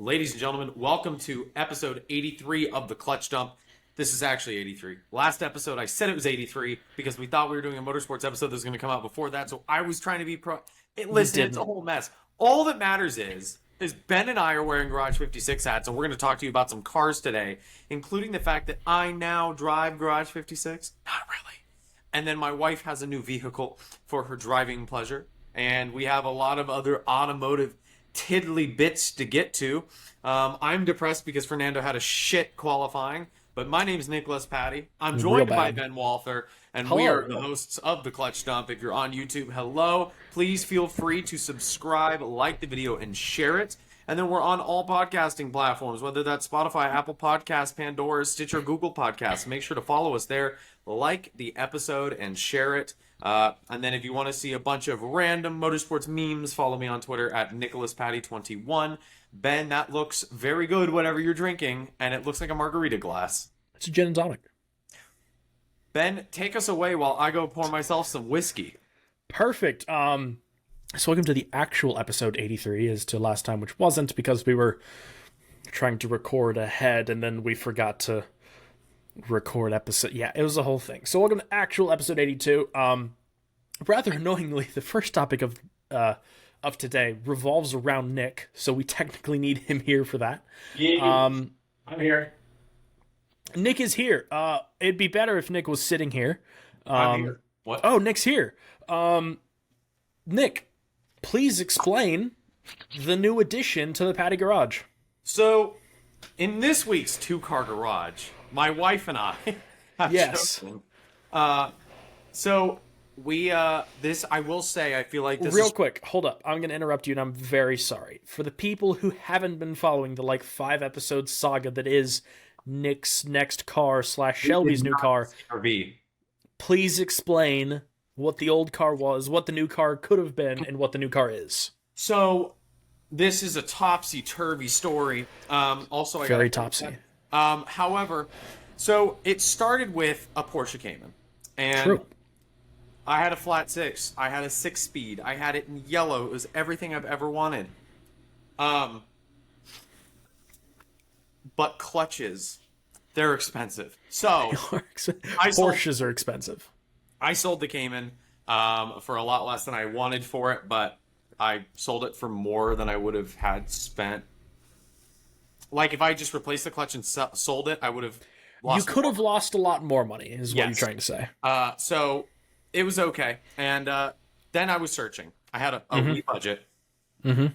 Ladies and gentlemen, welcome to episode 83 of the Clutch Dump. This is actually 83. Last episode, I said it was 83 because we thought we were doing a motorsports episode that was going to come out before that, so I was trying to be Listen, it's a whole mess. All that matters is Ben and I are wearing Garage 56 hats, and we're going to talk to you about some cars today, including the fact that I now drive Garage 56. Not really. And then my wife has a new vehicle for her driving pleasure, and we have a lot of other automotive tiddly bits to get to. I'm depressed because Fernando had a shit qualifying, but my name is Nicholas Patty. I'm joined by Ben Walther, and we are the hosts of the Clutch Dump. If you're on YouTube, hello. Please feel free to subscribe, like the video, and share it. And then we're on all podcasting platforms, whether that's Spotify, Apple Podcasts, Pandora, Stitcher, Google Podcasts. Make sure to follow us there, like the episode, and share it. And then if you want to see a bunch of random motorsports memes, follow me on Twitter at NicholasPatty21. Ben, that looks very good, whatever you're drinking, and it looks like a margarita glass. It's a gin and tonic. Ben, take us away while I go pour myself some whiskey. Perfect. So welcome to the actual episode 83 as to last time, which wasn't because we were trying to record ahead and then we forgot to record episode. Yeah, it was the whole thing. So welcome to actual episode 82. Rather annoyingly, the first topic of today revolves around Nick, so we technically need him here for that. Yeah, I'm here. Nick is here. It'd be better if Nick was sitting here. I'm here. What? Oh, Nick's here. Nick, please explain the new addition to the Patty Garage. So, in this week's two-car garage, my wife and I have chosen. So we this I will say I feel like this real quick. Hold up, I'm gonna interrupt you, and I'm very sorry for the people who haven't been following the 5-episode saga that is Nick's next car / Shelby's new car. CRV. Please explain what the old car was, what the new car could have been, and what the new car is. So this is a topsy-turvy story. Also, very topsy. However, so it started with a Porsche Cayman, and True. I had a flat six. I had a 6-speed. I had it in yellow. It was everything I've ever wanted. But clutches, they're expensive. So Porsches are expensive. I sold the Cayman for a lot less than I wanted for it, but I sold it for more than I would have had spent. Like, if I just replaced the clutch and sold it, I would have lost. You could have lost a lot more money, is what you're trying to say. So it was okay. And then I was searching. I had a wee budget. Because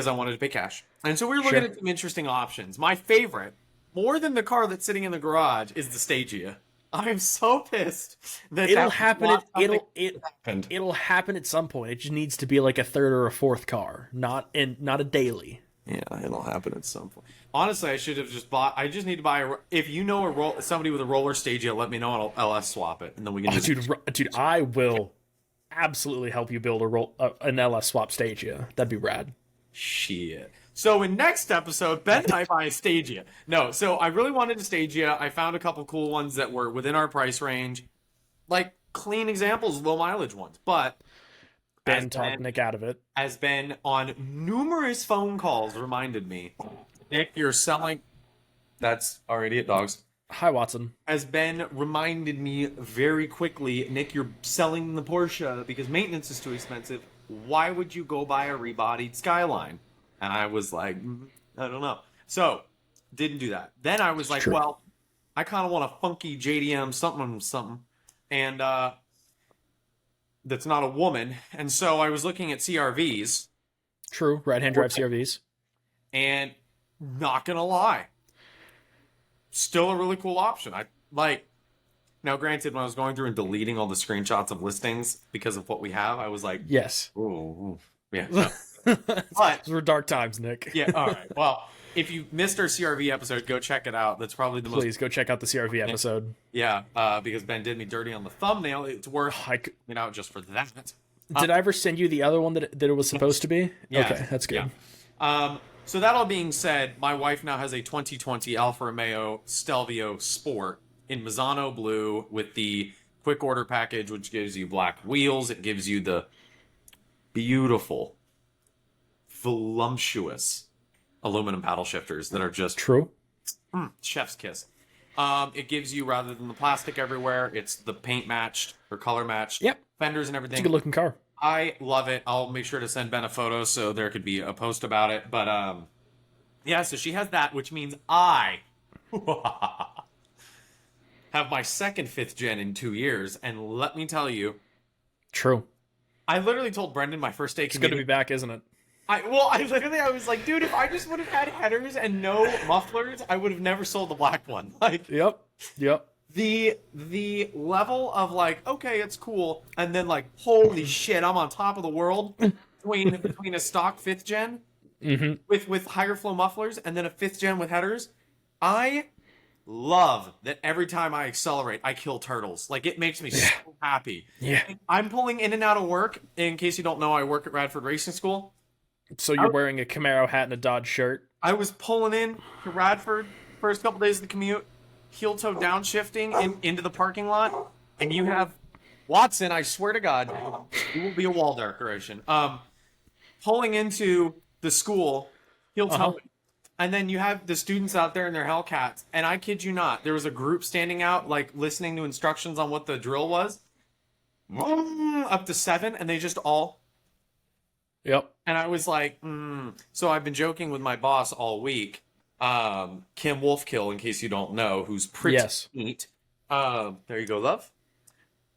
I wanted to pay cash. And so we were looking at some interesting options. My favorite, more than the car that's sitting in the garage, is the Stagia. I'm so pissed that it'll happen. It'll happen at some point. It just needs to be like a third or a fourth car, not a daily. Yeah, it'll happen at some point. Honestly, I should have just bought. I just need to buy. If you know somebody with a roller Stagia, let me know and I'll LS swap it, and then we can. Dude, I will absolutely help you build an LS swap Stagia. That'd be rad. Shit. So in next episode, Ben and I buy a Stagia. No, so I really wanted a Stagia. I found a couple cool ones that were within our price range. Like, clean examples, low mileage ones. But Ben talked Nick out of it. Has been on numerous phone calls reminded me, Nick, you're selling... That's our idiot dogs. Hi, Watson. Has Ben reminded me very quickly, Nick, you're selling the Porsche because maintenance is too expensive. Why would you go buy a rebodied Skyline? And I was like, I don't know. So, didn't do that. Then I was like, well, I kind of want a funky JDM something. And that's not a woman. And so I was looking at CRVs. True, right-hand drive CRVs. And not going to lie, still a really cool option. Now, granted, when I was going through and deleting all the screenshots of listings because of what we have, I was like, yes. Ooh. Yeah. No. But those were dark times, Nick. Yeah, all right. Well, if you missed our CRV episode, go check it out. That's probably the most... Please, go check out the CRV episode. Yeah, because Ben did me dirty on the thumbnail. It's worth out just for that. Did I ever send you the other one that it was supposed to be? Yeah. Okay, that's good. Yeah. So that all being said, my wife now has a 2020 Alfa Romeo Stelvio Sport in Mazzano blue with the quick order package, which gives you black wheels. It gives you the beautiful voluptuous aluminum paddle shifters that are just True. chef's kiss. It gives you, rather than the plastic everywhere, it's the paint matched or color matched Yep. fenders and It's a everything. good looking car. I love it. I'll make sure to send Ben a photo so there could be a post about it. But yeah, so she has that, which means I have my second 5th gen in 2 years. And let me tell you, True. I literally told Brendan my first day It's good to be commuting. back, isn't it? I was like, dude, if I just would have had headers and no mufflers, I would have never sold the black one. Like, Yep. the level of like, okay, it's cool, and then like, holy shit, I'm on top of the world between a stock 5th gen with higher flow mufflers and then a 5th gen with headers. I love that every time I accelerate, I kill turtles. Like, it makes me so happy. Yeah. I'm pulling in and out of work. In case you don't know, I work at Radford Racing School. So you're wearing a Camaro hat and a Dodge shirt. I was pulling in to Radford first couple days of the commute, heel toe downshifting into the parking lot, and you have Watson. I swear to God, you will be a wall decoration. Pulling into the school, heel toe, and then you have the students out there in their Hellcats, and I kid you not, there was a group standing out, like listening to instructions on what the drill was, up to 7, and they just all. Yep. And I was like, So I've been joking with my boss all week, Kim Wolfkill, in case you don't know, who's pretty neat. There you go, love.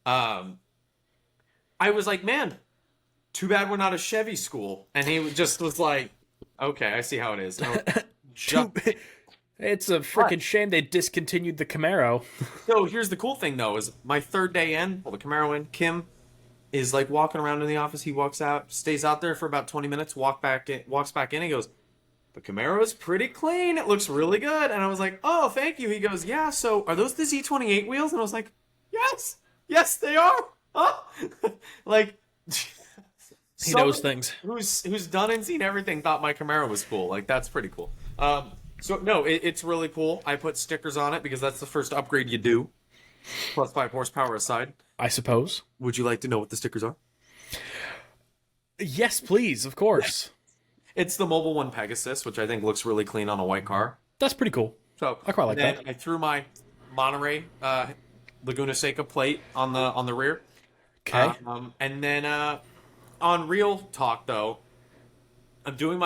I was like, man, too bad we're not a Chevy school. And he just was like, okay, I see how it is. It's a freaking shame they discontinued the Camaro. So here's the cool thing, though, is my 3rd day in, pull the Camaro in, Kim is like walking around in the office. He walks out, stays out there for about 20 minutes, walks back in. He goes, the Camaro is pretty clean. It looks really good. And I was like, oh, thank you. He goes, yeah. So are those the Z28 wheels? And I was like, yes, they are. Huh? Like, He knows things. Who's done and seen everything thought my Camaro was cool. Like, that's pretty cool. So no, it's really cool. I put stickers on it because that's the first upgrade you do. Plus 5 horsepower aside. I suppose. Would you like to know what the stickers are? Yes, please, of course. It's the Mobile One Pegasus, which I think looks really clean on a white car. That's pretty cool. So I quite like that. I threw my Monterey Laguna Seca plate on the rear. Okay. And then on real talk though, I'm doing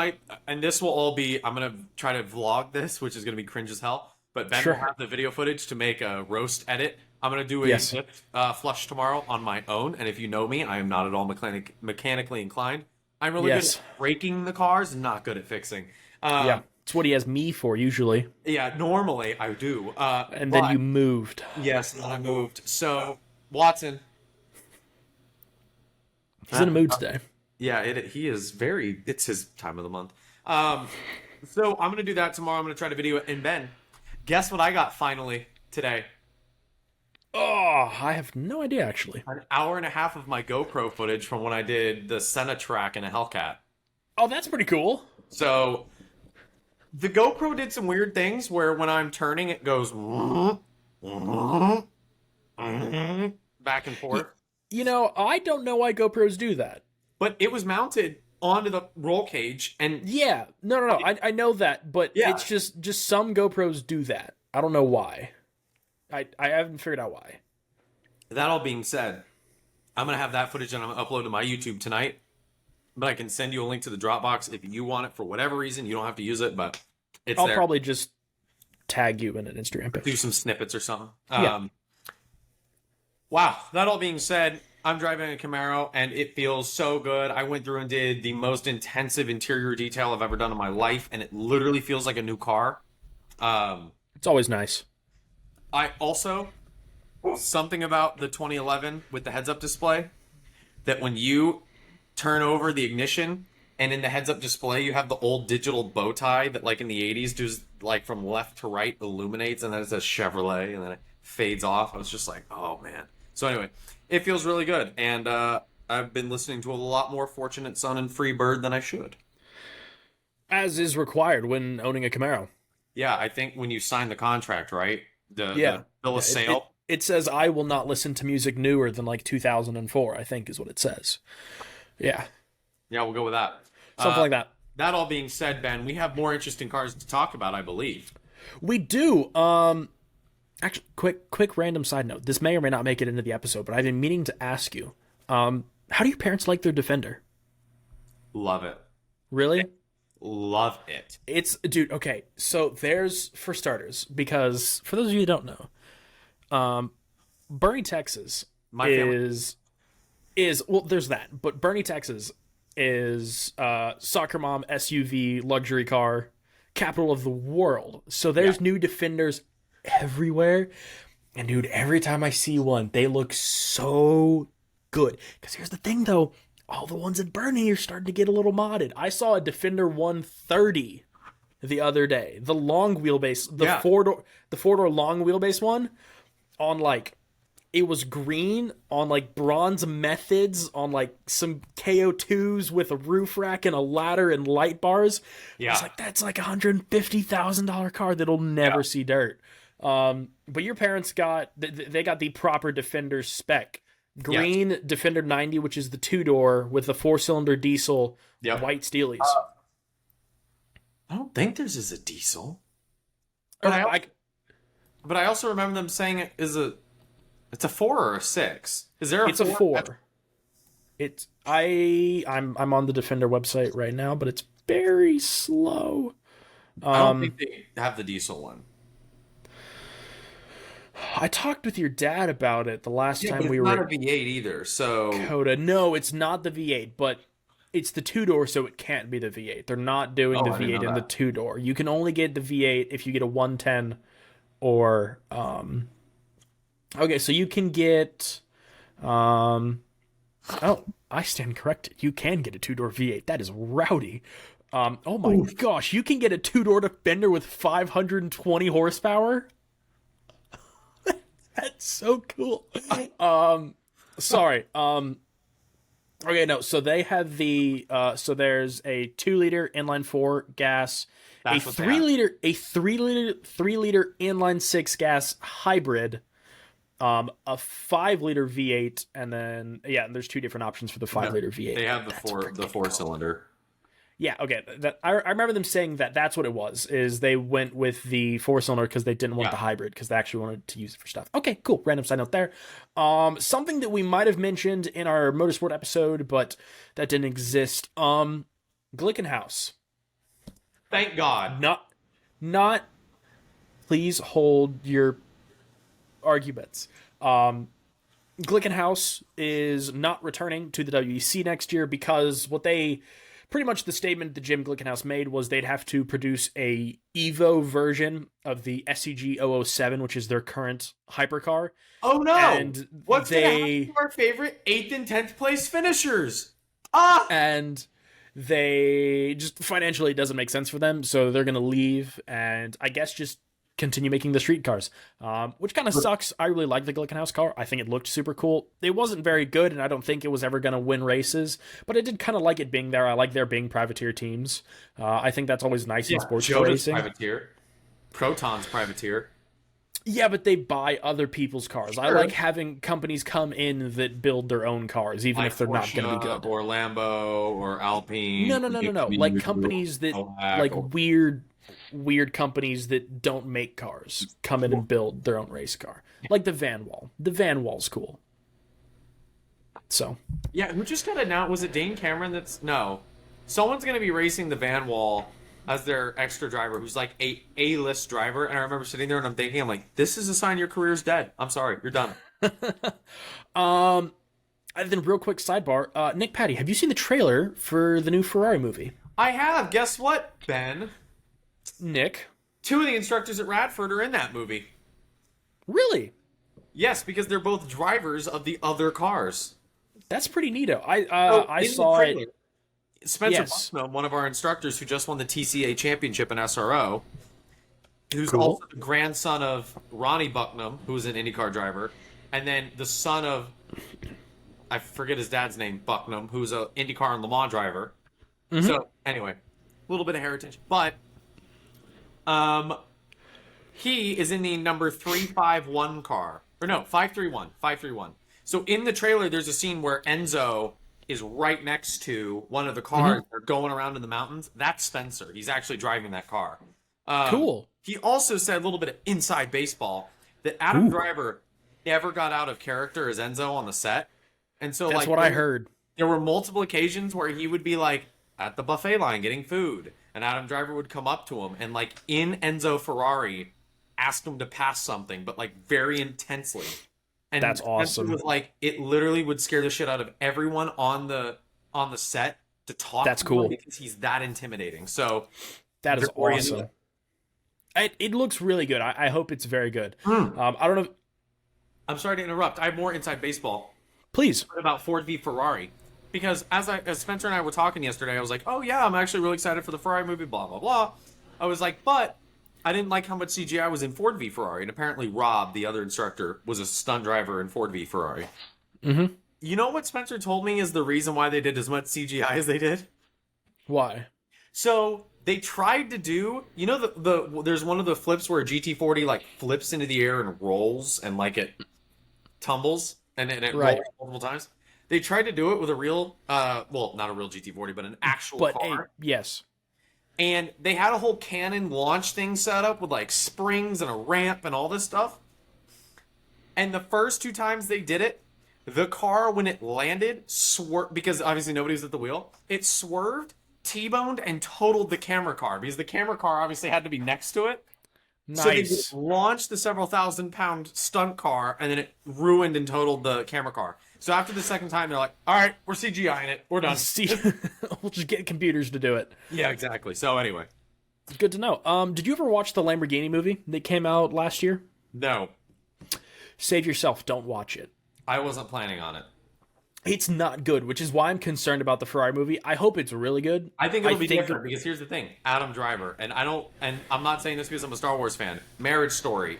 and this will all be, I'm gonna try to vlog this, which is gonna be cringe as hell. But Ben will have the video footage to make a roast edit. I'm going to do a zip flush tomorrow on my own. And if you know me, I am not at all mechanically inclined. I'm really good at breaking the cars and not good at fixing. It's what he has me for, usually. Yeah, normally I do. And then you moved. Yes, and then I moved. So, Watson. He's in a mood today. Yeah, he is it's his time of the month. So I'm going to do that tomorrow. I'm going to try to video it. And Ben, guess what I got finally today? Oh, I have no idea, actually. An hour and a half of my GoPro footage from when I did the Senna track in a Hellcat. Oh, that's pretty cool. So, the GoPro did some weird things where when I'm turning, it goes back and forth. You know, I don't know why GoPros do that. But it was mounted onto the roll cage, and yeah, no. I know that, but it's just some GoPros do that. I don't know why. I haven't figured out why. That all being said, I'm going to have that footage and I'm going to upload to my YouTube tonight. But I can send you a link to the Dropbox if you want it for whatever reason. You don't have to use it, but it's I'll there. probably just tag you in an Instagram picture. Do some snippets or something. Yeah. Wow. That all being said, I'm driving a Camaro and it feels so good. I went through and did the most intensive interior detail I've ever done in my life, and it literally feels like a new car. It's always nice. I also, something about the 2011 with the heads-up display, that when you turn over the ignition and in the heads-up display you have the old digital bow tie that like in the 80s does like from left to right illuminates, and then it says Chevrolet and then it fades off. I was just like, oh man. So anyway, it feels really good, and I've been listening to a lot more Fortunate Son and Free Bird than I should. As is required when owning a Camaro. Yeah, I think when you sign the contract, right? The bill of sale. It says I will not listen to music newer than like 2004, I think is what it says. Yeah. Yeah, we'll go with that. Something like that. that all being said, Ben, we have more interesting cars to talk about, I believe. We do. Actually, quick random side note. This may or may not make it into the episode, but I've been meaning to ask you. How do your parents like their Defender? Love it. Really? Love it. It's dude. Okay, so there's for starters, because for those of you who don't know, Bernie, Texas My family. is well. There's that, but Bernie, Texas is soccer mom SUV luxury car capital of the world. So there's new Defenders everywhere, and dude, every time I see one, they look so good. Because here's the thing, though. All the ones at Bernie are starting to get a little modded. I saw a Defender 130 the other day. The long wheelbase, the four-door long wheelbase one on like it was green on like bronze methods on like some KO2s with a roof rack and a ladder and light bars. Yeah. I was like, that's like $150,000 car that'll never see dirt. But your parents got they got the proper Defender spec. Green Defender 90, which is the 2-door with the 4-cylinder diesel, white steelies. I don't think theirs is a diesel. But I also remember them saying it's a 4 or a 6. Is there a it's 4? a 4. I'm on the Defender website right now, but it's very slow. I don't think they have the diesel one. I talked with your dad about it the last time we were. It's not a V8 either, so Coda. No, it's not the V8, but it's the 2-door, so it can't be the V8. They're not doing the V8 in the 2-door. You can only get the V8 if you get a 110 or okay, so you can get oh, I stand corrected. You can get a 2-door V8. That is rowdy. Oh my gosh, you can get a 2-door Defender with 520 horsepower. That's so cool. Sorry. Okay, no. So they have the so there's a 2-liter inline 4 gas, That's a what they have. 3-liter inline 6 gas hybrid, a 5-liter V8, and then and there's 2 different options for the 5-liter V8. They have the 4-cylinder. Yeah, okay. I remember them saying that that's what it was, is they went with the 4-cylinder because they didn't want the hybrid, because they actually wanted to use it for stuff. Okay, cool. Random side note there. Something that we might have mentioned in our motorsport episode, but that didn't exist. Glickenhaus. Thank God. Not please hold your arguments. Glickenhaus is not returning to the WEC next year because pretty much the statement that Jim Glickenhaus made was they'd have to produce a Evo version of the SCG 007, which is their current hypercar. Oh no! And what's going to happen to our favorite 8th and 10th place finishers? And they just financially it doesn't make sense for them, so they're going to leave and I guess just continue making the street cars, which kind of sucks. I really like the Glickenhaus car. I think it looked super cool. It wasn't very good, and I don't think it was ever going to win races, but I did kind of like it being there. I like there being privateer teams. I think that's always nice in sports car racing. Privateer. Proton's privateer. Yeah, but they buy other people's cars. Sure. I like having companies come in that build their own cars, even if they're Porsche, not going to be good. Or Lambo, or Alpine. No. Like companies that, like weird companies that don't make cars come in and build their own race car. Like the Van Wall. The Van Wall's cool. So. Yeah, who just got announced? Was it Dane Cameron No. Someone's going to be racing the Van Wall as their extra driver who's like a A-list driver. And I remember sitting there and I'm thinking, I'm like, this is a sign your career's dead. I'm sorry, you're done. And then real quick sidebar. Nick Patty, have you seen the trailer for the new Ferrari movie? I have. Guess what, Ben? Nick? 2 of the instructors at Radford are in that movie. Really? Yes, because they're both drivers of the other cars. That's pretty neato. I saw it. Spencer Bucknam, one of our instructors who just won the TCA championship in SRO, who's also the grandson of Ronnie Bucknam, who was an IndyCar driver, and then the son of, I forget his dad's name, Bucknam, who's an IndyCar and Le Mans driver. Mm-hmm. So, anyway, a little bit of heritage. But he is in the number 351 car. Or no, 531. 531. So in the trailer, there's a scene where Enzo is right next to one of the cars that are going around in the mountains. That's Spencer. He's actually driving that car. Cool. He also said a little bit of inside baseball that Adam Driver never got out of character as Enzo on the set. And so That's what I heard. There were multiple occasions where he would be like at the buffet line getting food, and Adam Driver would come up to him and like in Enzo Ferrari ask him to pass something, but like very intensely. And that's awesome. Was like it literally would scare the shit out of everyone on the set to talk. That's to cool him because he's that intimidating. So that is awesome. It looks really good. I hope it's very good. I don't know. I'm sorry to interrupt. I have more inside baseball. Please. About Ford v Ferrari. Because as Spencer and I were talking yesterday, I was like, oh yeah, I'm actually really excited for the Ferrari movie, blah, blah, blah. I was like, but I didn't like how much CGI was in Ford v Ferrari. And apparently Rob, the other instructor, was a stunt driver in Ford v Ferrari. Mm-hmm. You know what Spencer told me is the reason why they did as much CGI as they did? Why? So they tried to do, you know, there's one of the flips where a GT40 like flips into the air and rolls and like it tumbles and it rolls multiple times. They tried to do it with a real, well, not a real GT40, but an actual car. Yes. And they had a whole cannon launch thing set up with like springs and a ramp and all this stuff. And the first 2 times they did it, the car, when it landed, swerved, because obviously nobody was at the wheel, it swerved, T-boned, and totaled the camera car, because the camera car obviously had to be next to it. Nice. So they just launched the several thousand-pound stunt car, and then it ruined and totaled the camera car. So after the second time, they're like, all right, we're CGI-ing it. We're done. We'll just get computers to do it. Yeah, exactly. So anyway. Good to know. Did you ever watch the Lamborghini movie that came out last year? No. Save yourself. Don't watch it. I wasn't planning on it. It's not good, which is why I'm concerned about the Ferrari movie. I hope it's really good. I think it'll be different because here's the thing: Adam Driver, and I'm not saying this because I'm a Star Wars fan. Marriage Story,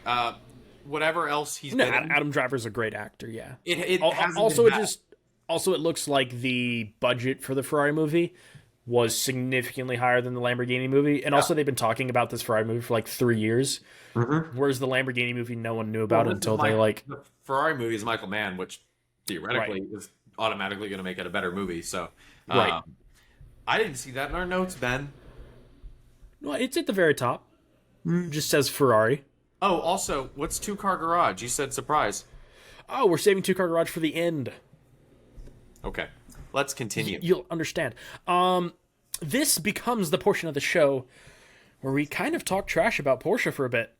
whatever else he's been in. Adam Driver's a great actor. Yeah. It also it looks like the budget for the Ferrari movie was significantly higher than the Lamborghini movie, and also they've been talking about this Ferrari movie for like 3 years. Mm-hmm. Whereas the Lamborghini movie, no one knew about until the Ferrari movie is Michael Mann, which theoretically is automatically going to make it a better movie. So, I didn't see that in our notes, Ben. Well, it's at the very top. It just says Ferrari. Oh, also, what's Two Car Garage? You said surprise. Oh, we're saving Two Car Garage for the end. Okay, let's continue. You'll understand. This becomes the portion of the show where we kind of talk trash about Porsche for a bit.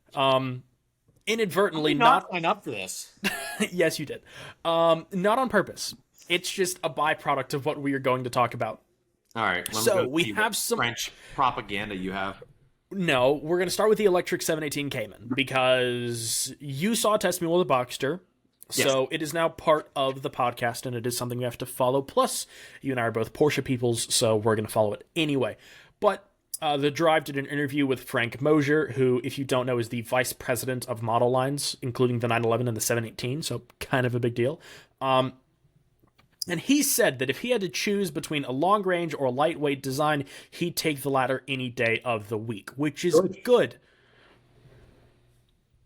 Inadvertently, not sign up for this. Yes, you did. Not on purpose. It's just a byproduct of what we are going to talk about. All right. So we have some French propaganda you have. No, we're going to start with the electric 718 Cayman because you saw Test Me with a Boxster. So it is now part of the podcast, and it is something we have to follow. Plus, you and I are both Porsche peoples, so we're going to follow it anyway. But The Drive did an interview with Frank Mosier, who, if you don't know, is the vice president of model lines, including the 911 and the 718, so kind of a big deal. And he said that if he had to choose between a long-range or a lightweight design, he'd take the latter any day of the week, which is good.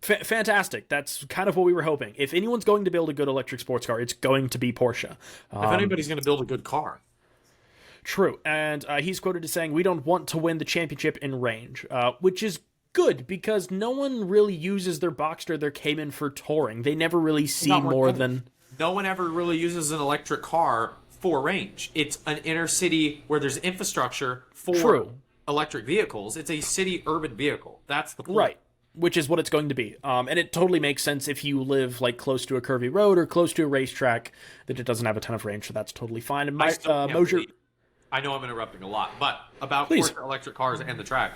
Fantastic. That's kind of what we were hoping. If anyone's going to build a good electric sports car, it's going to be Porsche. If anybody's going to build a good car. True. And he's quoted as saying, "We don't want to win the championship in range," which is good because no one really uses their Boxster, their Cayman for touring. They never really see more than... No one ever really uses an electric car for range. It's an inner city where there's infrastructure for electric vehicles. It's a city urban vehicle. That's the point. Right. Which is what it's going to be. And it totally makes sense if you live like close to a curvy road or close to a racetrack that it doesn't have a ton of range, so that's totally fine. And Mosier... I know I'm interrupting a lot, but about Porsche electric cars and the track.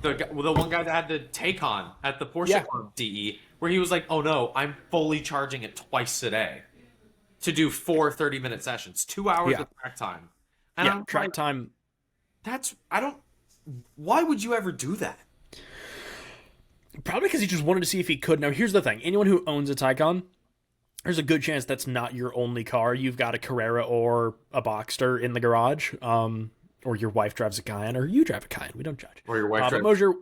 The one guy that had the Taycan at the Porsche Club DE, where he was like, oh no, I'm fully charging it twice a day to do 4 30-minute sessions, 2 hours of track time. And track time. Why would you ever do that? Probably because he just wanted to see if he could. Now, here's the thing. Anyone who owns a Taycan, there's a good chance that's not your only car. You've got a Carrera or a Boxster in the garage, or your wife drives a Cayenne, or you drive a Cayenne. We don't judge. Or your wife drives Mosier,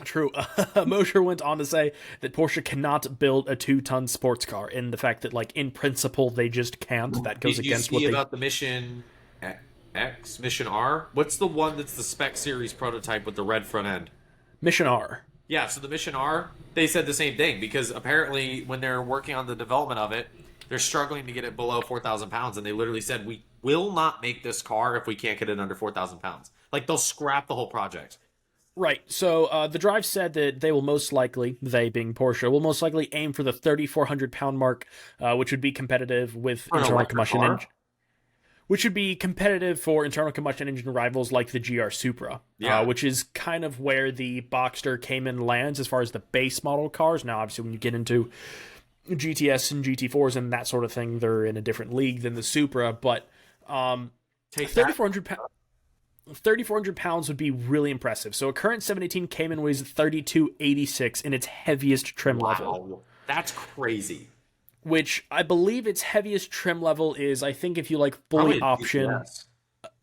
True. Mosher went on to say that Porsche cannot build a 2-ton sports car, in the fact that, like, in principle, they just can't. That goes Did you against what see they. about the Mission X, Mission R? What's the one that's the spec series prototype with the red front end? Mission R. Yeah, so the Mission R, they said the same thing because apparently when they're working on the development of it, they're struggling to get it below 4,000 pounds, and they literally said we will not make this car if we can't get it under 4,000 pounds. Like they'll scrap the whole project. Right. So the drive said that they will most likely, they being Porsche, will most likely aim for the 3,400-pound mark, which would be competitive with For an internal electric combustion car? engine. Which would be competitive for internal combustion engine rivals like the GR Supra, Yeah. which is kind of where the Boxster Cayman lands as far as the base model cars. Now, obviously, when you get into GTS and GT4s and that sort of thing, they're in a different league than the Supra. But Take 3,400 pounds. 3,400 pounds would be really impressive. So a current 718 Cayman weighs 3,286 in its heaviest trim level, Wow. That's crazy. which I believe its heaviest trim level is, I think if you like Probably fully a option, GTS.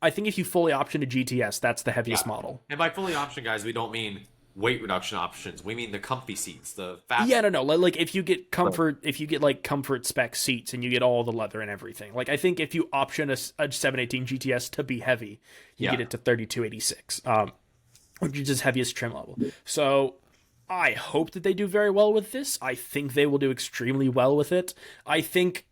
I think if you fully option a GTS, that's the heaviest Yeah. model. And by fully option, guys, we don't mean weight reduction options. We mean the comfy seats, the fast. Yeah, no. Like if you get comfort, if you get like comfort spec seats and you get all the leather and everything. Like I think if you option a 718 GTS to be heavy, you Yeah. get it to 3,286, which is its heaviest trim level. So I hope that they do very well with this. I think they will do extremely well with it. I think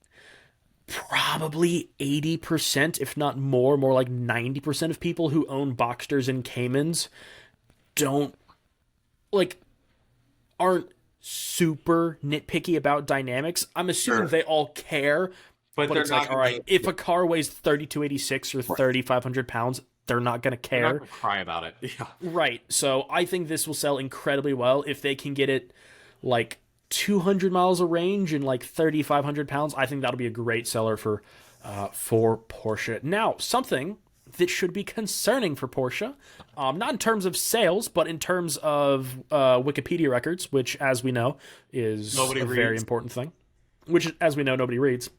probably 80%, if not more like 90% of people who own Boxsters and Caymans don't like aren't super nitpicky about dynamics. I'm assuming Sure. they all care, But but they're it's not like, all gonna- right, if a car weighs 3,286 or 3,500 pounds, they're not going to They're not care. gonna cry about it. Yeah. Right. So I think this will sell incredibly well if they can get it like 200 miles of range and like 3,500 pounds. I think that'll be a great seller for Porsche. Now, something that should be concerning for Porsche, not in terms of sales, but in terms of Wikipedia records, which, as we know, is Nobody a very reads. important thing. Which, as we know, nobody reads.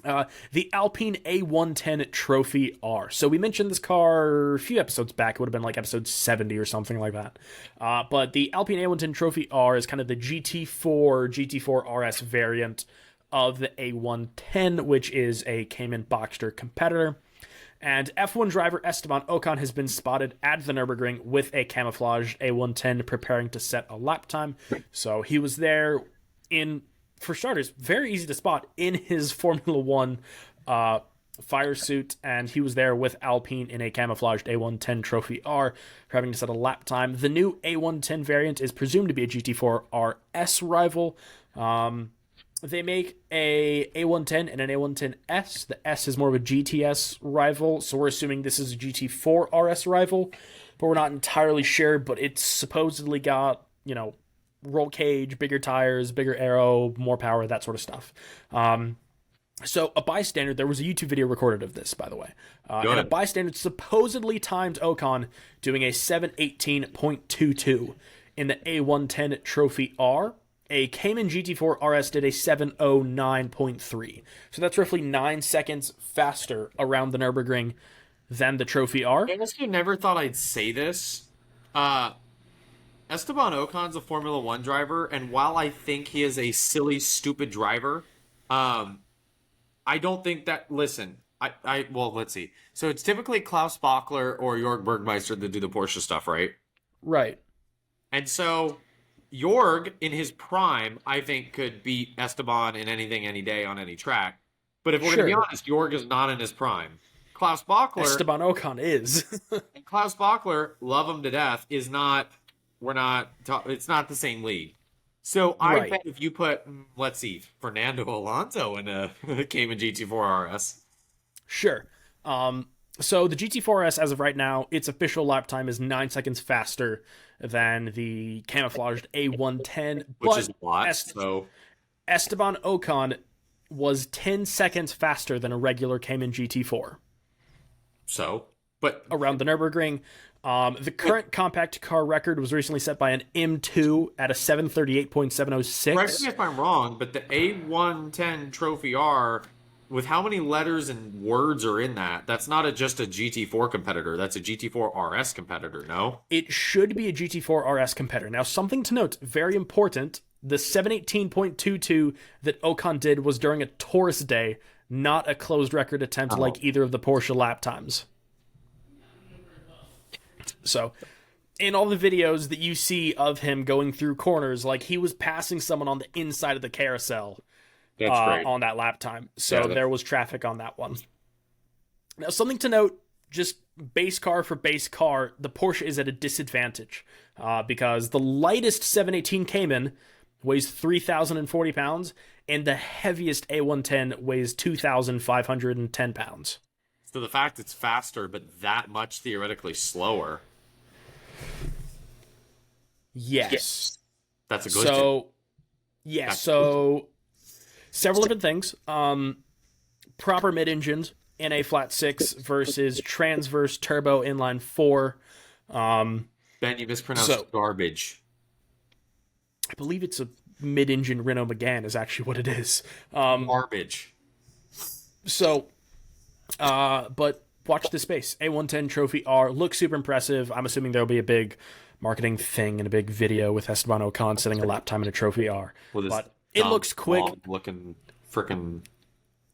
The Alpine A110 Trophy R. So we mentioned this car a few episodes back. It would have been like episode 70 or something like that. But the Alpine A110 Trophy R is kind of the GT4 RS variant of the A110, which is a Cayman Boxster competitor. And F1 driver Esteban Ocon has been spotted at the Nürburgring with a camouflaged A110 preparing to set a lap time. So he was there for starters, very easy to spot in his Formula One fire suit, and he was there with Alpine in a camouflaged A110 Trophy R, having to set a lap time. The new A110 variant is presumed to be a GT4 RS rival. They make a A110 and an A110S. The S is more of a GTS rival, so we're assuming this is a GT4 RS rival, but we're not entirely sure. But it's supposedly got, roll cage, bigger tires, bigger aero, more power, that sort of stuff. So a bystander, there was a YouTube video recorded of this, by the way. And a bystander supposedly timed Ocon doing a 718.22 in the A110 Trophy R. A Cayman GT4 RS did a 709.3. So that's roughly 9 seconds faster around the Nürburgring than the Trophy R. I honestly never thought I'd say this. Esteban Ocon's a Formula One driver, and while I think he is a silly, stupid driver, I don't think that. Listen, well, let's see. So it's typically Klaus Bachler or Jörg Bergmeister that do the Porsche stuff, right? Right. And so Jorg, in his prime, I think could beat Esteban in anything, any day, on any track. But if we're going to be honest, Jorg is not in his prime. Klaus Bachler, Esteban Ocon is. and Klaus Bachler, love him to death, is not. It's not the same league. So I Right. bet if you put, let's see, Fernando Alonso in a Cayman GT4 RS. Sure. So the GT4S, as of right now, its official lap time is 9 seconds faster than the camouflaged A110. Which is a but lot. So Esteban Ocon was 10 seconds faster than a regular Cayman GT4 but around the Nürburgring. The current compact car record was recently set by an M2 at a 738.706. correct me if I'm wrong, but the A110 Trophy R with how many letters and words are in that, that's not just a GT4 competitor. That's a GT4 RS competitor, no? It should be a GT4 RS competitor. Now, something to note, very important, the 718.22 that Ocon did was during a Taurus day, not a closed record attempt like either of the Porsche lap times. So, in all the videos that you see of him going through corners, like he was passing someone on the inside of the carousel. That's great. On that lap time. So there was traffic on that one. Now, something to note, just base car for base car, the Porsche is at a disadvantage because the lightest 718 Cayman weighs 3,040 pounds, and the heaviest A110 weighs 2,510 pounds. So the fact it's faster, but that much theoretically slower. Yes. That's a good thing. Yes, so several different things. Proper mid-engines in a flat 6 versus transverse turbo inline 4. Ben, you mispronounced garbage. I believe it's a mid-engine Renault Megane is actually what it is. Garbage. So, but watch this space. A110 Trophy R looks super impressive. I'm assuming there'll be a big marketing thing and a big video with Esteban Ocon setting a lap time in a Trophy R. But it looks quick. Looking freaking.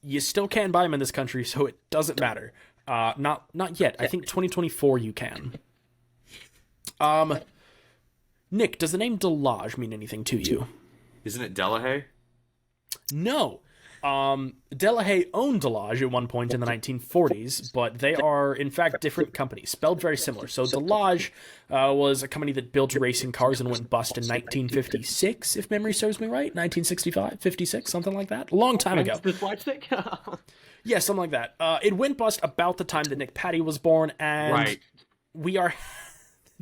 You still can buy them in this country, so it doesn't matter. Not yet. I think 2024 you can. Nick, does the name Delage mean anything to you? Isn't it Delahaye? No. Delahaye owned Delage at one point in the 1940s, but they are, in fact, different companies, spelled very similar. So Delage was a company that built racing cars and went bust in 1956, if memory serves me right. 1965, 56, something like that. A long time ago. Yeah, something like that. It went bust about the time that Nick Patty was born, and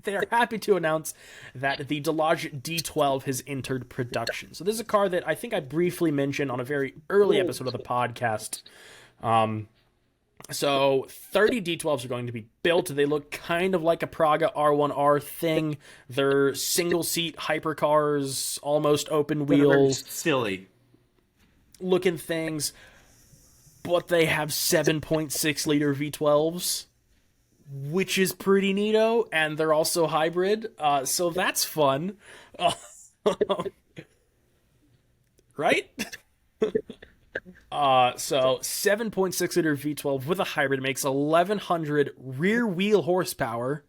they are happy to announce that the Delage D12 has entered production. So this is a car that I think I briefly mentioned on a very early episode of the podcast. So 30 D12s are going to be built. They look kind of like a Praga R1R thing. They're single-seat hypercars, almost open wheels. Silly looking things. But they have 7.6-liter V12s. Which is pretty neato, and they're also hybrid, so that's fun. Right? So 7.6-liter V12 with a hybrid makes 1,100 rear-wheel horsepower.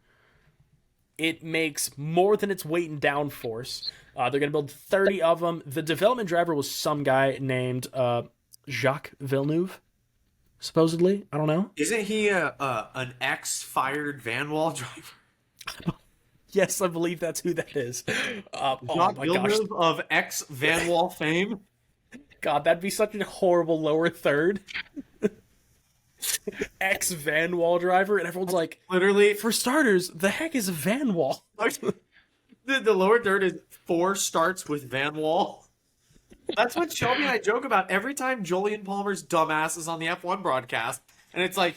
It makes more than its weight in downforce. They're going to build 30 of them. The development driver was some guy named Jacques Villeneuve. Supposedly, I don't know. Isn't he an ex-fired Van Wall driver? Yes, I believe that's who that is. Oh my gosh, of ex-Van Wall fame. God, that'd be such a horrible lower third. Ex-Van Wall driver, and everyone's like, literally, for starters, the heck is a Van Wall? The lower third is 4 starts with Van Wall. That's what Shelby and I joke about every time Jolyon Palmer's dumbass is on the F1 broadcast, and it's like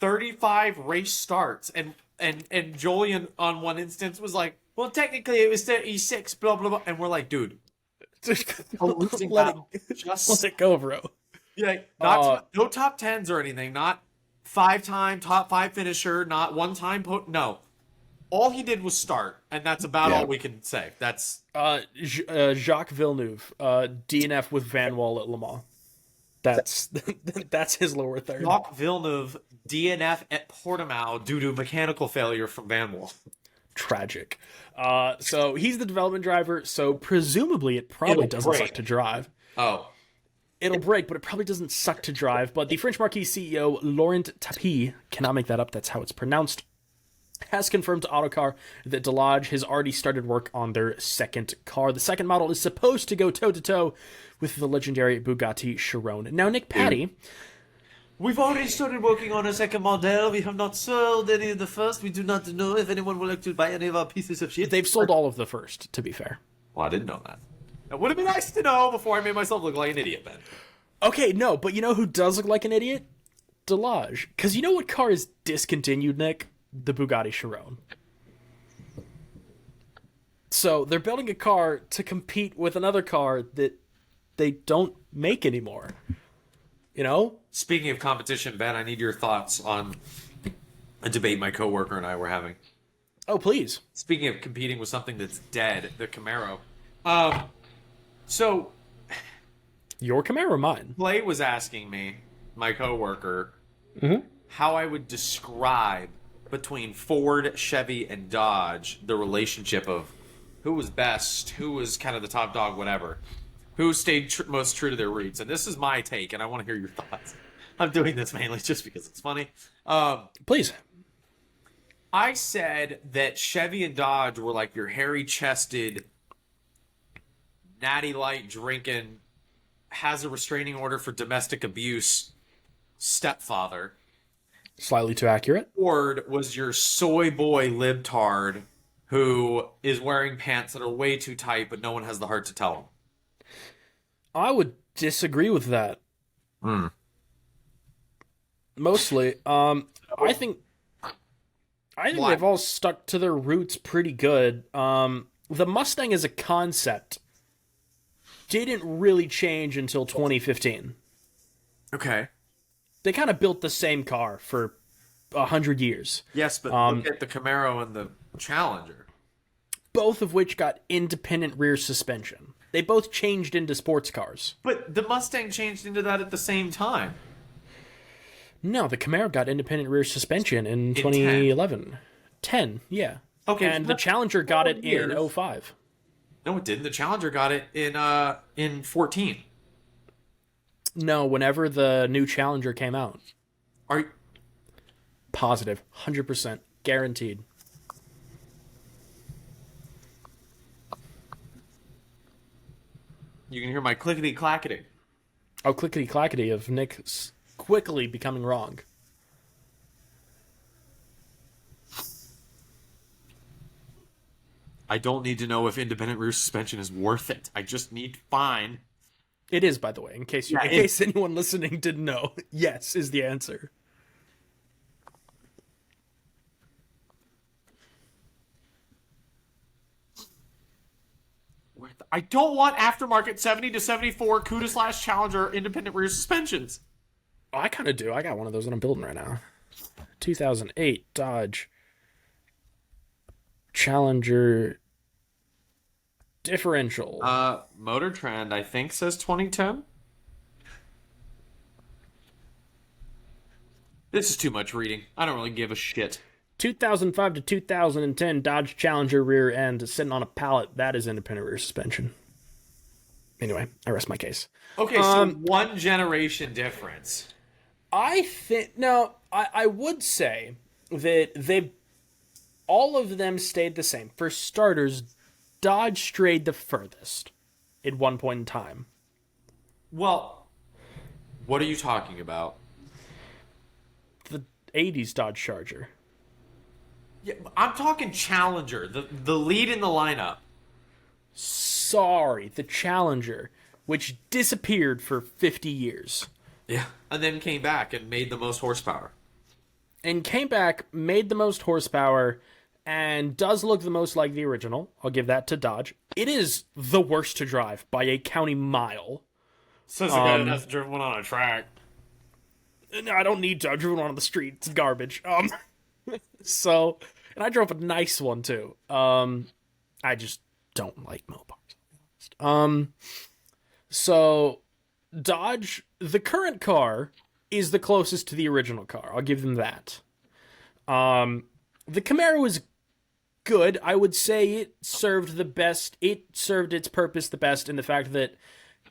35 race starts, and Jolyon on one instance was like, well, technically it was 36, blah blah blah, and we're like, dude, let it go, bro. Yeah, no top 10s or anything, not 5-time top 5 finisher, not 1-time no. All he did was start, and that's about all we can say. That's Jacques Villeneuve, DNF with Van Wall at Le Mans. That's his lower third. Jacques Villeneuve DNF at Portimao due to mechanical failure from Van Wall. Tragic. So he's the development driver. So presumably it probably doesn't suck to drive. Oh. It'll break, but it probably doesn't suck to drive. But the French Marquis CEO, Laurent Tapie, cannot make that up. That's how it's pronounced. Has confirmed to Autocar that Delage has already started work on their second car. The second model is supposed to go toe-to-toe with the legendary Bugatti Chiron. Now, Nick Patty... We've already started working on a second model. We have not sold any of the first. We do not know if anyone would like to buy any of our pieces of shit. They've sold all of the first, to be fair. Well, I didn't know that. It would have been nice to know before I made myself look like an idiot, Ben. Okay, no, but you know who does look like an idiot? Delage. Because you know what car is discontinued, Nick? The Bugatti Chiron. So they're building a car to compete with another car that they don't make anymore. You know? Speaking of competition, Ben, I need your thoughts on a debate my coworker and I were having. Oh, please. Speaking of competing with something that's dead, the Camaro. Um, so Your Camaro or mine? Clay was asking me, my coworker, how I would describe between Ford, Chevy, and Dodge the relationship of who was best, who was kind of the top dog, whatever, who stayed most true to their roots. And this is my take, and I want to hear your thoughts. I'm doing this mainly just because it's funny. Please. I said that Chevy and Dodge were like your hairy-chested, natty light drinking, has a restraining order for domestic abuse stepfather. Slightly too accurate. Ford was your soy boy libtard who is wearing pants that are way too tight, but no one has the heart to tell him. I would disagree with that. Mostly. I think Why? they've all stuck to their roots pretty good. The Mustang as a concept didn't really change until 2015. Okay. They kind of built the same car for 100 years. Yes, but look at the Camaro and the Challenger. Both of which got independent rear suspension. They both changed into sports cars. But the Mustang changed into that at the same time. No, the Camaro got independent rear suspension in 2011. 10, yeah. Okay, And so the that's Challenger got it 12 years. in 05. No, it didn't. The Challenger got it in 14. No, whenever the new Challenger came out. Are you... Positive. 100%. Guaranteed. You can hear my clickety-clacketing. Oh, clickety-clackety of Nick quickly becoming wrong. I don't need to know if independent rear suspension is worth it. I just need to find... It is, by the way, in case anyone listening didn't know. Yes is the answer. I don't want aftermarket 70 to 74 CUDA / Challenger independent rear suspensions. Oh, I kind of do. I got one of those that I'm building right now. 2008 Dodge Challenger differential. Motor Trend, I think, says 2010. This is too much reading. I don't really give a shit. 2005 to 2010 Dodge Challenger rear end sitting on a pallet. That is independent rear suspension. Anyway, I rest my case. Okay, so one generation difference. I think I would say that all of them stayed the same. For starters, Dodge strayed the furthest at one point in time. Well, what are you talking about? The 80s Dodge Charger. Yeah, I'm talking Challenger, the lead in the lineup. Sorry, the Challenger, which disappeared for 50 years. Yeah. And then came back and made the most horsepower. And came back, made the most horsepower, and does look the most like the original. I'll give that to Dodge. It is the worst to drive by a county mile. Says the guy that hasn't driven one on a track. No, I don't need to. I've driven one on the street. It's garbage. So, and I drove a nice one too. I just don't like Mopars. So Dodge, the current car is the closest to the original car. I'll give them that. The Camaro is good. I would say it served the best. It served its purpose the best in the fact that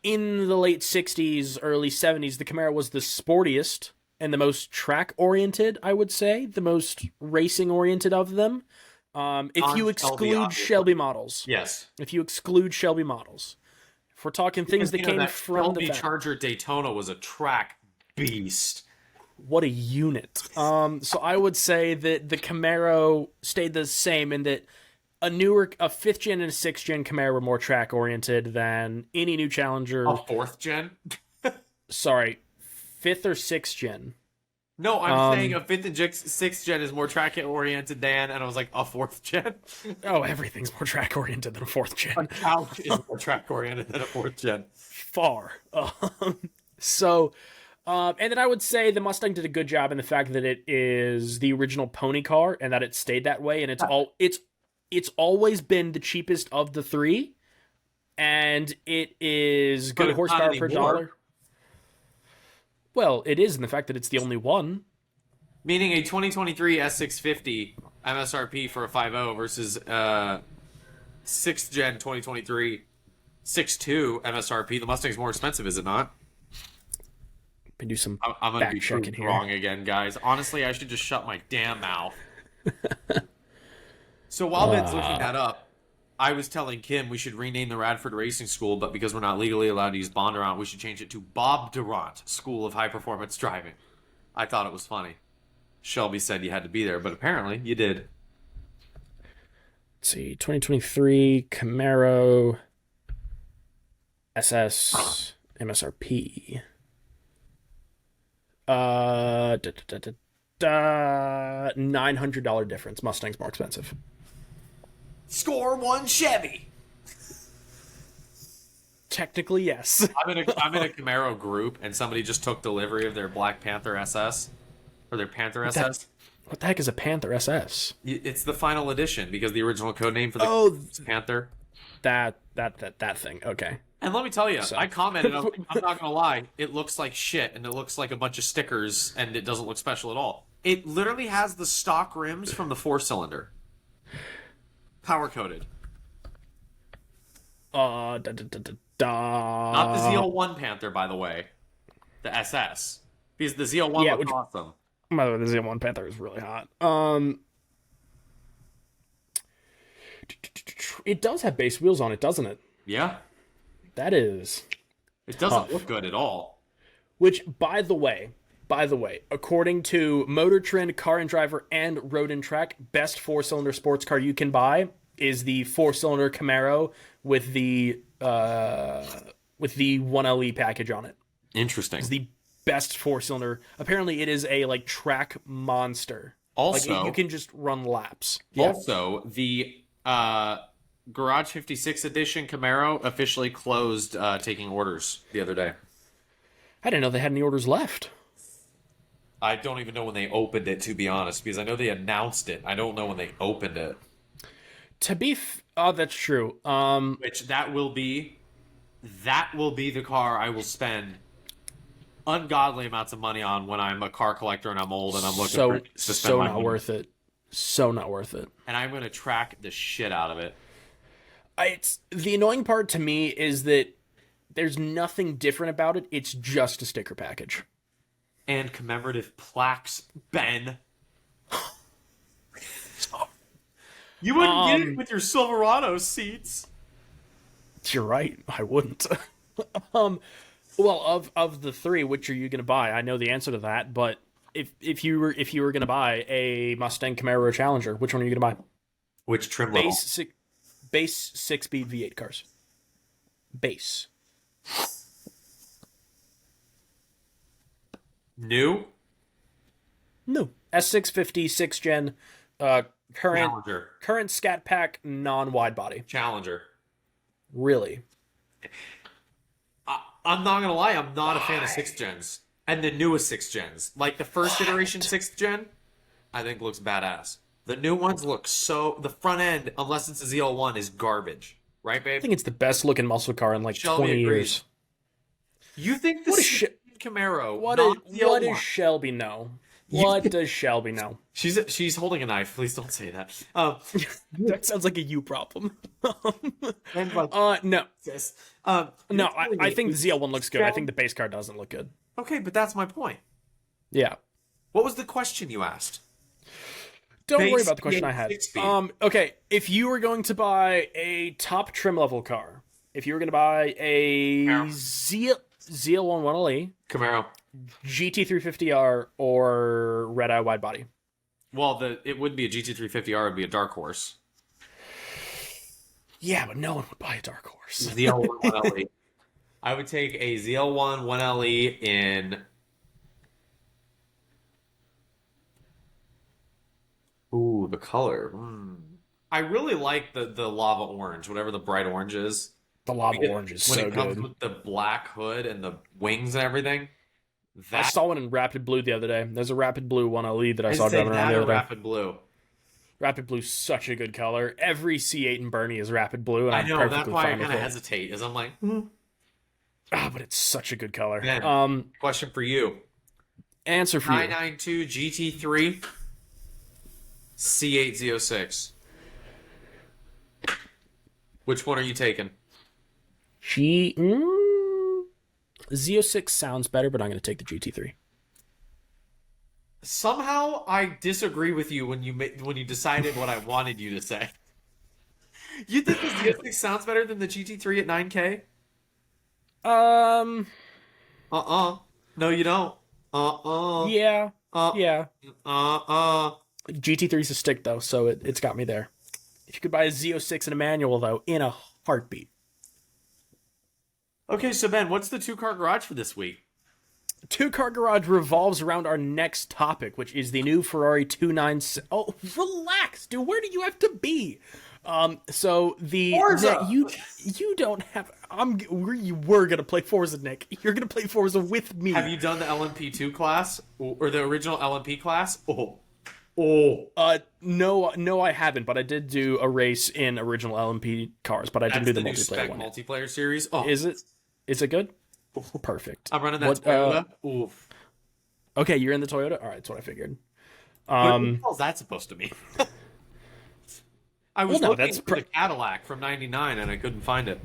in the late 60s, early 70s, the Camaro was the sportiest and the most track-oriented, I would say. The most racing-oriented of them. If you exclude Shelby models. Yes. If you exclude Shelby models. If we're talking things that came from the Charger Daytona was a track beast. What a unit. So I would say that the Camaro stayed the same in that a 5th gen and a 6th gen Camaro were more track oriented than any new Challenger. A 4th gen? Sorry, 5th or 6th gen. No, I'm saying a 5th and 6th gen is more track oriented than, and I was like, a 4th gen? Oh, everything's more track oriented than a 4th gen. A couch is more track oriented than a 4th gen. Far. So And then I would say the Mustang did a good job in the fact that it is the original pony car and that it stayed that way, and it's always been the cheapest of the three, and it is But good it's not horsepower per anymore. dollar. Well, it is in the fact that it's the only one. Meaning a 2023 S650 MSRP for a 5.0 versus 6th gen 2023 6.2 MSRP. The Mustang's more expensive, is it not? Can do some I'm going to be back checking proved here. wrong again, guys. Honestly, I should just shut my damn mouth. So while Ben's looking that up, I was telling Kim we should rename the Radford Racing School, but because we're not legally allowed to use Bondurant, we should change it to Bob Durant School of High Performance Driving. I thought it was funny. Shelby said you had to be there, but apparently you did. Let's see, 2023 Camaro SS MSRP. $900 difference. Mustang's more expensive. Score one Chevy. Technically, yes. I'm in a Camaro group, and somebody just took delivery of their Black Panther SS or their Panther SS. What the heck is a Panther SS? It's the final edition because the original code name for the is Panther. That thing. Okay. And let me tell you, I commented. I'm not gonna lie. It looks like shit, and it looks like a bunch of stickers, and it doesn't look special at all. It literally has the stock rims from the 4-cylinder, power coated. Not the ZL1 Panther, by the way. The SS, because the ZL1 looks awesome. By the way, the ZL1 Panther is really hot. It does have base wheels on it, doesn't it? Yeah. That is. It doesn't look good at all. Which, by the way, according to Motor Trend, Car and Driver, and Road and Track, best 4-cylinder sports car you can buy is the 4-cylinder Camaro with the 1LE package on it. Interesting. It's the best 4-cylinder. Apparently, it is a track monster. Also, you can just run laps. Also, the Garage 56 edition Camaro officially closed taking orders the other day. I didn't know they had any orders left. I don't even know when they opened it, to be honest, because I know they announced it. I don't know when they opened it. That's true. Which that will be the car I will spend ungodly amounts of money on when I'm a car collector and I'm old and I'm looking to spend my money. Worth it. So not worth it. And I'm going to track the shit out of it. It's the annoying part to me is that there's nothing different about it. It's just a sticker package. And commemorative plaques, Ben. You wouldn't get it with your Silverado seats. You're right. I wouldn't. Well, of the three, which are you going to buy? I know the answer to that, but if you were going to buy a Mustang Camaro or Challenger, which one are you going to buy? Which trim level? Base 6-speed V8 cars. Base. New? No. S650 6th gen current Scat Pack non-wide body. Challenger. Really? I'm not gonna lie, I'm not a fan of 6th gens. And the newest 6th gens. Like the first iteration 6th gen, I think looks badass. The new ones look the front end, unless it's a ZL1, is garbage. Right, babe? I think it's the best looking muscle car in Shelby 20 agrees. years. You think the Camaro, What does Shelby know? What does Shelby know? She's holding a knife. Please don't say that. That sounds like a you problem. No. No, I think the ZL1 looks good. I think the base car doesn't look good. Okay, but that's my point. Yeah. What was the question you asked? Don't worry about the question I had. Okay, if you were going to buy a top trim level car, if you were going to buy a ZL1 1LE, Camaro, GT350R, or Red Eye wide body. Well, it wouldn't be a GT350R, it would be a dark horse. Yeah, but no one would buy a dark horse. ZL1 1LE. I would take a ZL1 1LE in... Ooh, the color. I really like the lava orange, whatever the bright orange is. The lava orange is so good. When it comes with the black hood and the wings and everything. I That saw one in Rapid Blue the other day. There's a Rapid Blue 1LE that I saw say driving around that the or other day. Rapid Blue. Rapid Blue's such a good color. Every C8 in Bernie is Rapid Blue, and I I'm know, that's perfectly why I fine with kind of it. hesitate, is I'm like, But it's such a good color. Ben, question for you. Answer for you. 992 GT3 C8Z06. Which one are you taking? Z06 sounds better, but I'm going to take the GT3. Somehow I disagree with you when you decided what I wanted you to say. You think the Z06 sounds better than the GT3 at 9K? No, you don't. Yeah. Uh. Yeah. GT3's a stick, though, so it's got me there. If you could buy a Z06 and a manual, though, in a heartbeat. Okay, so Ben, what's the two-car garage for this week? Two Car Garage revolves around our next topic, which is the new Ferrari 296. Oh, relax, dude. Where do you have to be? So the Forza! you don't have. We're gonna play Forza, Nick. You're gonna play Forza with me. Have you done the LMP2 class or the original LMP class? Oh. No, I haven't. But I did do a race in original LMP cars, but I didn't do the new multiplayer spec one. multiplayer series. Oh, Is it? Is it good? Perfect. I'm running that Toyota. Oof. Okay, you're in the Toyota. All right, that's what I figured. What the hell is that supposed to mean? I was looking for the Cadillac from '99 and I couldn't find it.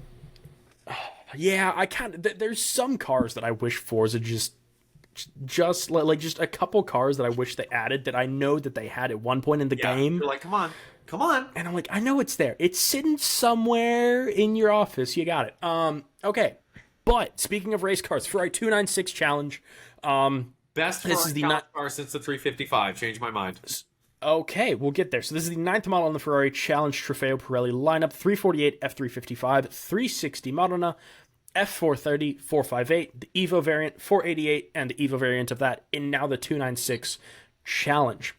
Yeah, I there's some cars that I wish Forza just a couple cars that I wish they added that I know that they had at one point in the game. You're like, come on. And I'm like, I know it's there. It's sitting somewhere in your office. You got it. Okay. But speaking of race cars, Ferrari 296 Challenge. Best Ferrari car since the 355. Changed my mind. Okay, we'll get there. So this is the 9th model on the Ferrari Challenge Trofeo Pirelli lineup. 348, F355, 360 Madonna, F430, 458, the Evo variant, 488, and the Evo variant of that, and now the 296 Challenge.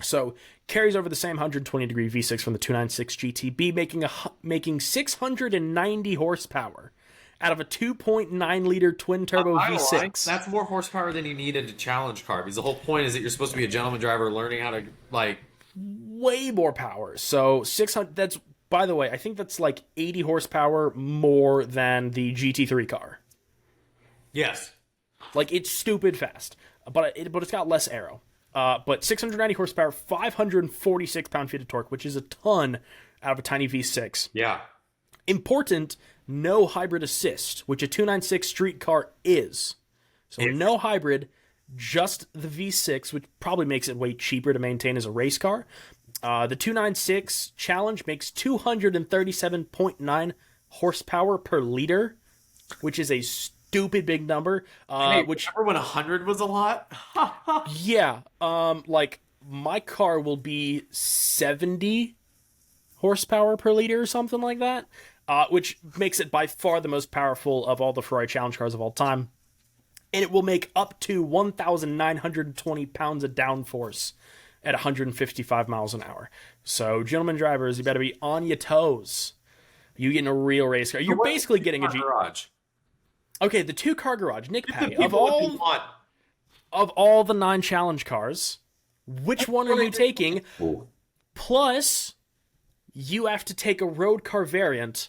So carries over the same 120-degree V6 from the 296 GTB, making 690 horsepower out of a 2.9-liter twin-turbo V6. That's more horsepower than you need in a challenge car, because the whole point is that you're supposed to be a gentleman driver learning how to, like... Way more power. So 600... That's, by the way, I think that's like 80 horsepower more than the GT3 car. Yes. Like, it's stupid fast. But it's got less aero. But 690 horsepower, 546 pound-feet of torque, which is a ton out of a tiny V6. Yeah. Important, no hybrid assist, which a 296 street car is. So no hybrid, just the V6, which probably makes it way cheaper to maintain as a race car. The 296 Challenge makes 237.9 horsepower per liter, which is a stupid big number. Which remember when 100 was a lot? Yeah. Like, my car will be 70 horsepower per liter or something like that. Which makes it by far the most powerful of all the Ferrari Challenge cars of all time. And it will make up to 1,920 pounds of downforce at 155 miles an hour. So, gentlemen drivers, you better be on your toes. You getting a real race car. You're basically getting a garage. Okay, the two-car garage. Nick Patty, of all the 9 challenge cars, which one are you taking? Ooh. Plus, you have to take a road car variant,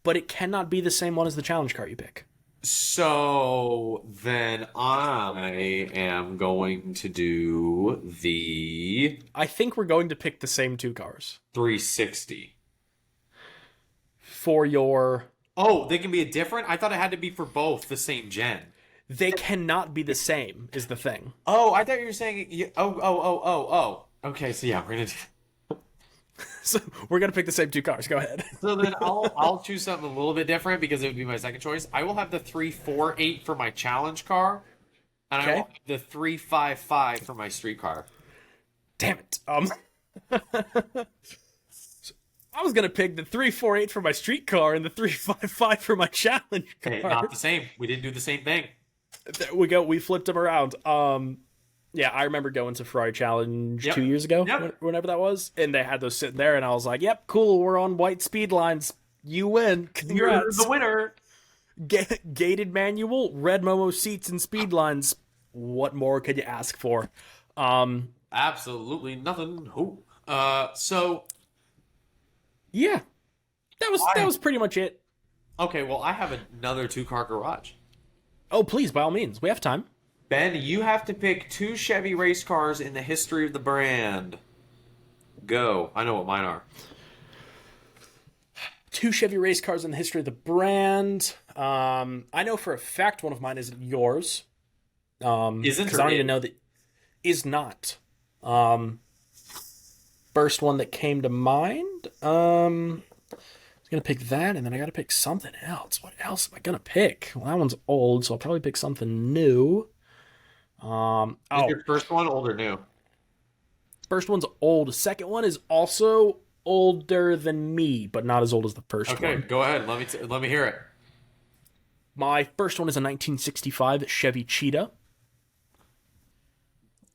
but it cannot be the same one as the challenge car you pick. So then I am going to do the... I think we're going to pick the same 2 cars. 360. For your... Oh, they can be a different? I thought it had to be for both the same gen. They cannot be the same, is the thing. Oh, I thought you were saying... Oh. Okay, so yeah, we're going to... So we're going to pick the same 2 cars. Go ahead. So then I'll choose something a little bit different because it would be my second choice. I will have the 348 for my challenge car, and I will have the 355 for my street car. Damn it. So I was going to pick the 348 for my street car and the 355 for my challenge car. Hey, not the same. We didn't do the same thing. There we go. We flipped them around. Yeah, I remember going to Ferrari Challenge 2 years ago, whenever that was, and they had those sitting there, and I was like, yep, cool, we're on white speed lines. You win. Congrats. You're the winner. Gated manual, red Momo seats and speed lines. What more could you ask for? Absolutely nothing. Oh. So Yeah, that I was pretty much it. okay. Well, I have another two-car garage. Oh, please, by all means, we have time. Ben, you have to pick two Chevy race cars in the history of the brand. Go. I know what mine are. Two Chevy race cars in the history of the brand. I know for a fact one of mine isn't yours. Isn't Because or I don't even is? know that is not. First one that came to mind. I was gonna pick that, and then I gotta pick something else. What else am I gonna pick? Well, that one's old, so I'll probably pick something new. Is Oh, your first one old or new? first one's old. Second one is also older than me, but not as old as the first Okay, one. go ahead. Let me hear it. My first one is a 1965 Chevy Cheetah.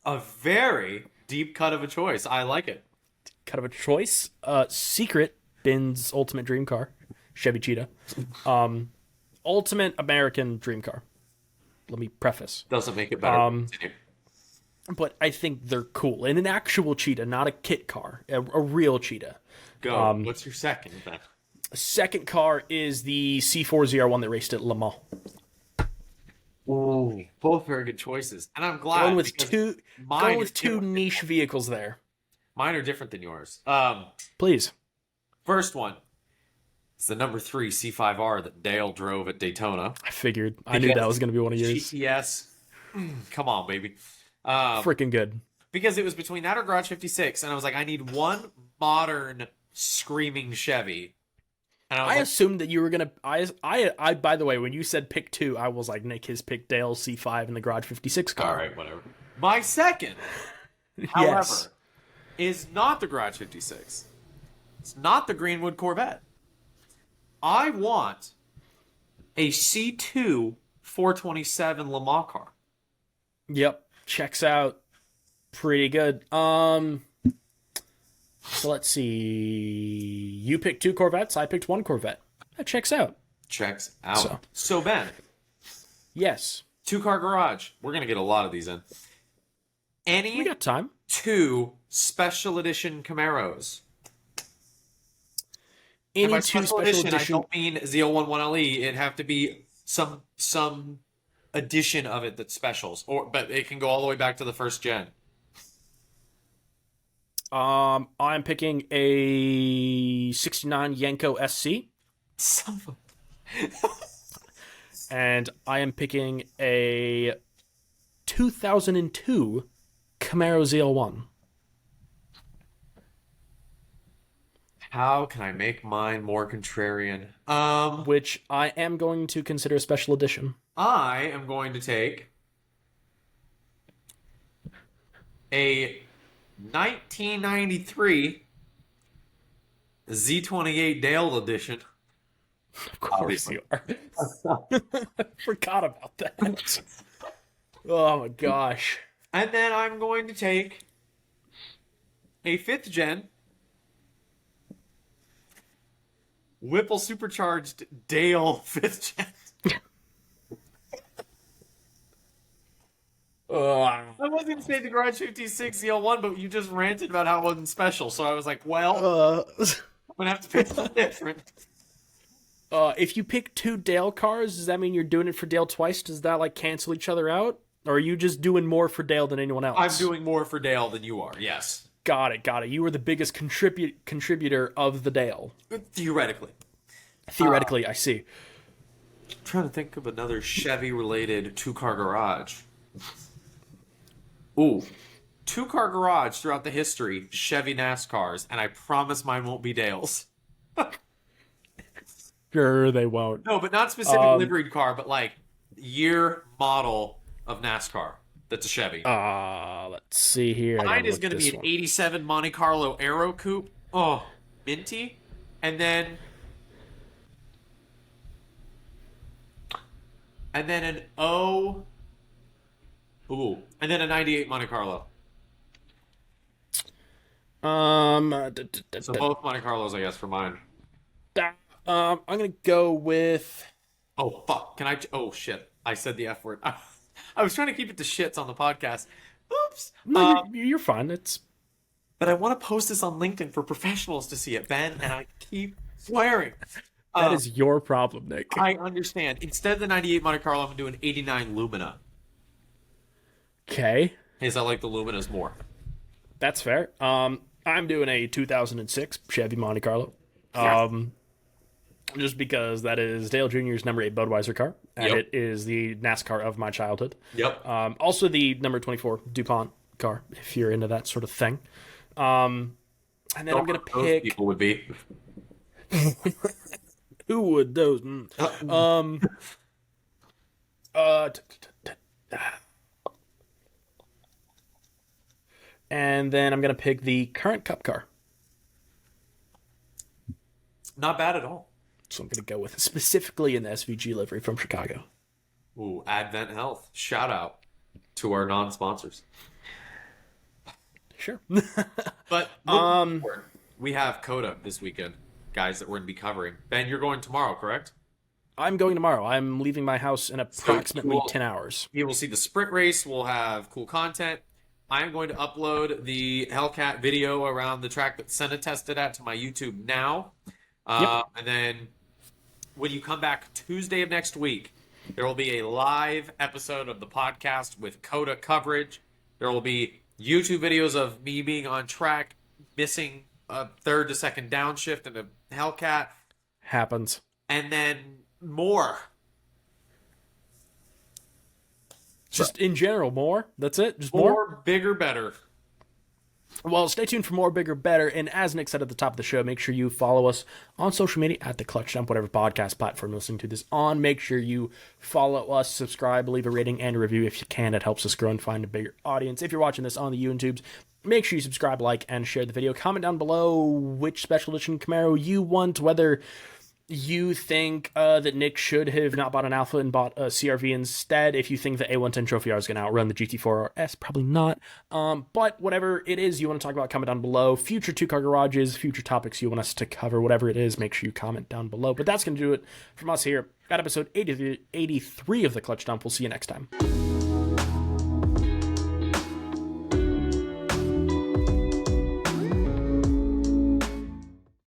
A very deep cut of a choice. I like it. Kind of a choice. Secret, Ben's ultimate dream car, Chevy Cheetah. Ultimate American dream car. Let me preface. Doesn't make it better. Continue. But I think they're cool. And an actual cheetah, not a kit car. A real cheetah. Go. What's your second then? Second car is the C4ZR1 that raced at Le Mans. Ooh, both very good choices, and I'm glad Going with because two, mine going are with two different. niche vehicles there. Mine are different than yours. Please. First one is the number 3 C5R that Dale drove at Daytona. I figured. I knew that was going to be one of yours. GTS. Come on, baby. Freaking good. Because it was between that or Garage 56, and I was like, I need one modern screaming Chevy. And I was I like, assumed that you were gonna. I. By the way, when you said pick two, I was like, Nick has picked Dale C5 in the Garage 56 car. all right, whatever. My second, however, Yes. is not the Garage 56. It's not the Greenwood Corvette. I want a C2 427 Le Mans car. Yep. Checks out. Pretty good. So let's see. You picked two Corvettes. I picked one Corvette. That checks out. Checks out. So Ben, Yes. two-car garage. We're gonna get a lot of these in. Any We got time. two special edition Camaros. And Any by two special special edition, I edition. don't mean ZL11LE. It'd have to be some edition of it that's specials, but it can go all the way back to the first gen. I'm picking a 69 Yenko SC, Son of and I am picking a 2002 Camaro ZL1. How can I make mine more contrarian? Which I am going to consider a special edition. I am going to take a 1993 Z28 Dale edition. Of course you are. Forgot about that. Oh my gosh. And then I'm going to take a 5th gen Whipple supercharged Dale 5th gen. I was going to say the Garage 56 ZL1, but you just ranted about how it wasn't special. So I was like, well, I'm going to have to pick something different. If you pick two Dale cars, does that mean you're doing it for Dale twice? Does that like cancel each other out? Or are you just doing more for Dale than anyone else? I'm doing more for Dale than you are, yes. Got it. You were the biggest contributor of the Dale. Theoretically. Theoretically, I see. I'm trying to think of another Chevy-related two-car garage. Ooh. Two-car garage throughout the history, Chevy NASCARs, and I promise mine won't be Dale's. Sure, they won't. No, but not specific liveried car, but like year model of NASCAR. That's a Chevy. Let's see here. Mine is going to be an one. 87 Monte Carlo Aero Coupe. Oh, minty. And then an O. Ooh. And then a 98 Monte Carlo. So both Monte Carlos, I guess, for mine. I'm gonna go with Oh fuck! Can I? Oh shit! I said the F word. I was trying to keep it to shits on the podcast. Oops. No, you're fine. It's But I want to post this on LinkedIn for professionals to see it, Ben, and I keep swearing. that Um, is your problem, Nick. I understand. Instead of the 98 Monte Carlo, I'm doing 89 Lumina. Okay, Is I like the Luminas more. that's fair. I'm doing a 2006 Chevy Monte Carlo. Yeah. Just because that is Dale Jr.'s number 8 Budweiser car, and Yep. it is the NASCAR of my childhood. Yep. Also the number 24 DuPont car, if you're into that sort of thing. And then I'm going to Those pick... people would be. Who would those... And then I'm going to pick the current Cup car. Not bad at all. So I'm going to go with specifically in the SVG livery from Chicago. Ooh, Advent Health. Shout out to our non-sponsors. Sure. But moving forward, we have Coda this weekend, guys, that we're going to be covering. Ben, you're going tomorrow, correct? I'm going tomorrow. I'm leaving my house in approximately cool. 10 hours. You will see the sprint race. We'll have cool content. I'm going to upload the Hellcat video around the track that Senna tested at to my YouTube now. And then when you come back Tuesday of next week, there will be a live episode of the podcast with Coda coverage. There will be YouTube videos of me being on track, missing a third to second downshift in a Hellcat, Happens. and then more. Just in general, more. That's it. Just more. More, bigger, better. Well, stay tuned for more, bigger, better. And as Nick said at the top of the show, make sure you follow us on social media at The Clutch Dump, whatever podcast platform you're listening to this on. Make sure you follow us, subscribe, leave a rating and a review if you can. It helps us grow and find a bigger audience. If you're watching this on the YouTubes, make sure you subscribe, like, and share the video. Comment down below which special edition Camaro you want, whether you think that Nick should have not bought an Alpha and bought a CRV instead. If you think the A110 Trophy R is going to outrun the GT4 RS, probably not. But whatever it is you want to talk about, comment down below. Future two-car garages, future topics you want us to cover, whatever it is, make sure you comment down below. But that's going to do it from us here at episode 83 of The Clutch Dump. We'll see you next time.